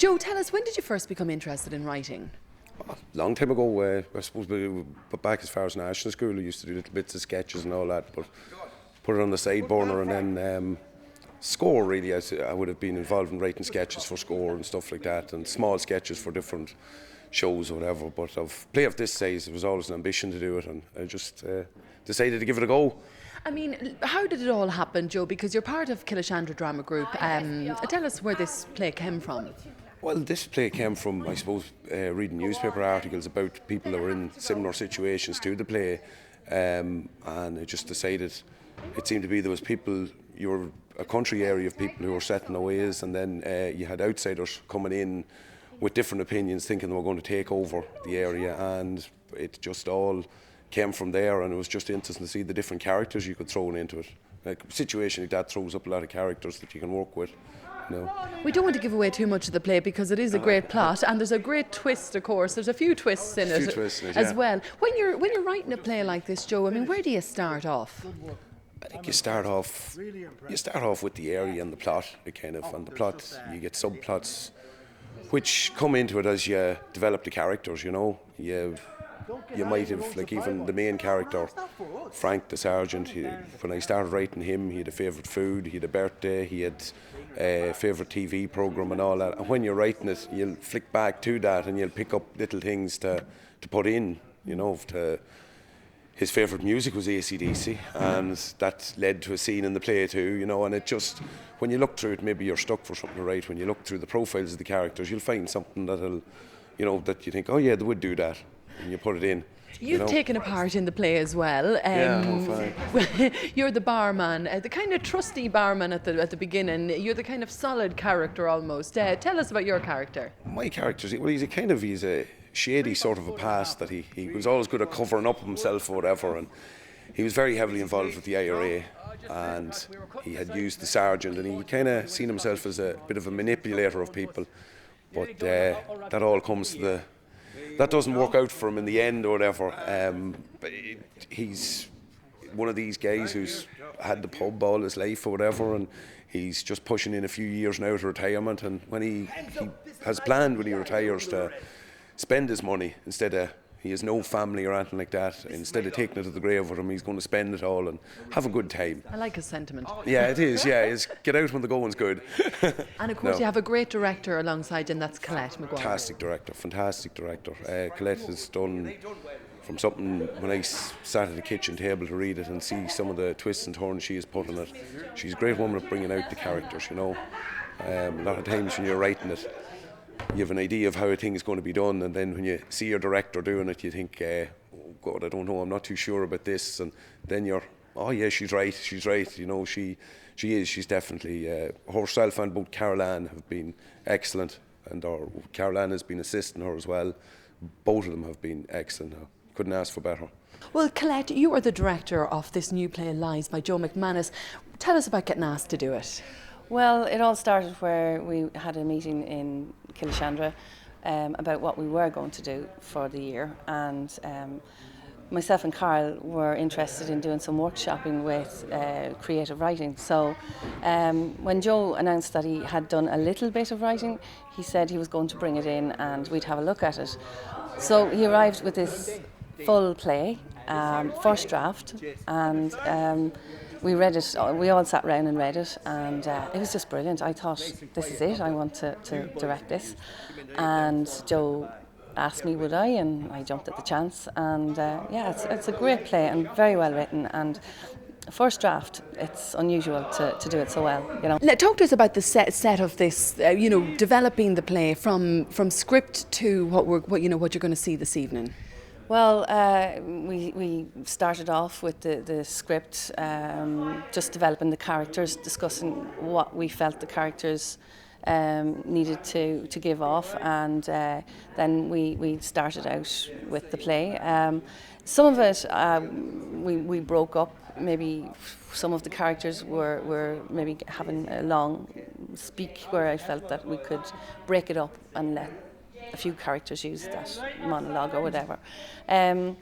Joe, tell us, when did you first become interested in writing? Long time ago, I suppose, but back as far as national school, I used to do little bits of sketches and all that, but put it on the side burner, and then Score, really. I would have been involved in writing sketches for Score and stuff like that, and small sketches for different shows or whatever, but of play of this size, it was always an ambition to do it, and I just decided to give it a go. I mean, how did it all happen, Joe? Because you're part of Killashandra Drama Group. Tell us where this play came from. Well, this play came from, I suppose, reading newspaper articles about people that were in similar situations to the play, and I just decided it seemed to be there was people, you were a country area of people who were set in their ways, and then you had outsiders coming in with different opinions, thinking they were going to take over the area, and it just all came from there, and it was just interesting to see the different characters you could throw into it. Like, a situation like that throws up a lot of characters that you can work with. No. We don't want to give away too much of the play because it is a great plot, and there's a great twist, of course. There's a few twists in it as well. When you're writing a play like this, Joe, I mean, where do you start off? I think you start off with the area and the plot, and the plot, you get subplots which come into it as you develop the characters, you know. You might have, like, even the main character, Frank the sergeant, when I started writing him, he had a favourite food, he had a birthday, he had a favourite TV programme and all that. And when you're writing it, you'll flick back to that and you'll pick up little things to put in, you know. His favourite music was AC/DC, and that led to a scene in the play too, you know. And it just, when you look through it, maybe you're stuck for something to write. When you look through the profiles of the characters, you'll find something that'll, you know, that you think, oh yeah, they would do that. And you put it in. You've taken a part in the play as well. You're the barman, the kind of trusty barman at the beginning. You're the kind of solid character almost. Tell us about your character. My character, well, he's a shady sort of a past, that he was always good at covering up himself or whatever, and he was very heavily involved with the IRA, and he had used the sergeant, and he kind of seen himself as a bit of a manipulator of people, but that all comes to that doesn't work out for him in the end or whatever. But he's one of these guys who's had the pub all his life or whatever, and he's just pushing in a few years now to retirement, and when he has planned when he retires to spend his money, instead of, he has no family or anything like that, instead of taking it to the grave with him, he's going to spend it all and have a good time. I like his sentiment. Yeah, it is, yeah, it's get out when the going's good. And of course you have a great director alongside you, and that's Garret Maguire. Fantastic director. Colette has done from something, when I sat at the kitchen table to read it and see some of the twists and turns she has put in it, she's a great woman at bringing out the characters, you know. A lot of times when you're writing it, you have an idea of how a thing is going to be done, and then when you see your director doing it, you think, oh God, I don't know, I'm not too sure about this, and then you're, oh yeah, she's right, you know, she's definitely, herself and both Caroline have been excellent, and Caroline has been assisting her as well. Both of them have been excellent. Couldn't ask for better. Well, Colette, you are the director of this new play, Lies, by Joe McManus. Tell us about getting asked to do it. Well, it all started where we had a meeting in Killashandra about what we were going to do for the year, and myself and Carl were interested in doing some workshopping with creative writing. So when Joe announced that he had done a little bit of writing, he said he was going to bring it in and we'd have a look at it. So he arrived with this full play, first draft, and we read it, we all sat around and read it, and it was just brilliant. I thought, this is it, I want to direct this. And Joe asked me would I, and I jumped at the chance. And yeah, it's a great play and very well written, and first draft, it's unusual to do it so well, you know. Now, talk to us about the set of this, you know, developing the play from script to what you're going to see this evening. Well, we started off with the script, just developing the characters, discussing what we felt the characters needed to give off, and then we started out with the play. Some of it we broke up. Maybe some of the characters were maybe having a long speak, where I felt that we could break it up and let a few characters use that monologue or whatever. And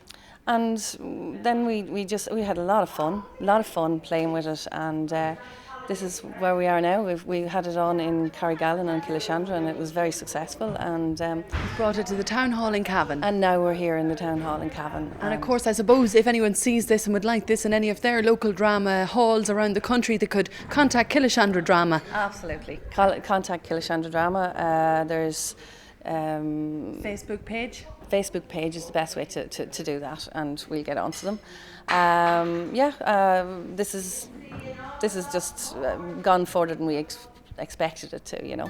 then we had a lot of fun playing with it, and this is where we are now. We had it on in Carrigallen and Killashandra, and it was very successful. And brought it to the town hall in Cavan. And now we're here in the town hall in Cavan. And of course, I suppose if anyone sees this and would like this in any of their local drama halls around the country, they could contact Killashandra Drama. Absolutely. Contact Killashandra Drama. There's Facebook page. Facebook page is the best way to do that, and we'll get onto them. This is just gone further than we expected it to, you know.